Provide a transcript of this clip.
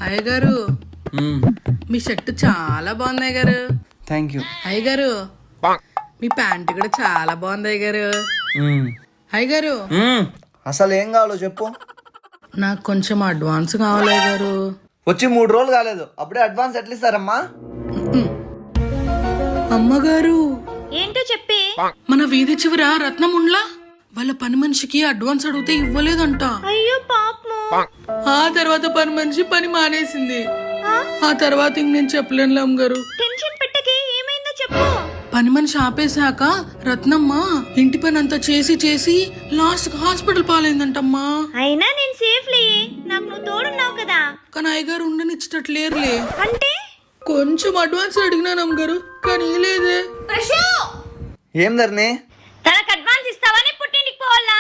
అయ్య గారు మీ షర్ట్ చాలా బాగుంది అయ్య గారు. Thank you. అయ్య గారు మీ ప్యాంట్ కూడా చాలా బాగుంది అయ్య గారు. అయ్య గారు అసలు ఏం కావాలో చెప్పు. నాకు కొంచెం అడ్వాన్స్ కావాలి అయ్య గారు. వచ్చి 3 రోజులు కాలేదు, అప్పుడే అడ్వాన్స్ ఎట్లా ఇస్తారమ్మా? అమ్మగారు ఏంటో చెప్పి. మన వీధి చివర రత్నం ఉండ్లా వాళ్ళ పని మనిషికి అడ్వాన్స్ అడిగితే ఇవ్వలేదంట. అయ్యో పాపము. ఆ తర్వాత పని మనిషి పని మానేసింది. ఆ తర్వాత ఇంక నేను చెప్పలేను అమ్మగారు. టెన్షన్ పెట్టకే, ఏమైందో చెప్పు. పని మనిషి ఆపేశాక రత్నమ్మ ఇంటి పని అంతా చేసి చేసి లాస్ట్ హాస్పిటల్ పాలైందంటమ్మా. అయినా నేను సేఫ్లీ, నాకు నువ్వు తోడున్నావు కదా. కానీ అయ్యగారు ఉండనిచ్చట్లేరులే. అంటే కొంచెం అడ్వాన్స్ అడిగినాను అమ్మగారు, కానీ లేదే. ఏం ధరణి? తనకు అడ్వాన్స్ ఇస్తావని పుట్టింటికి పోవాలా?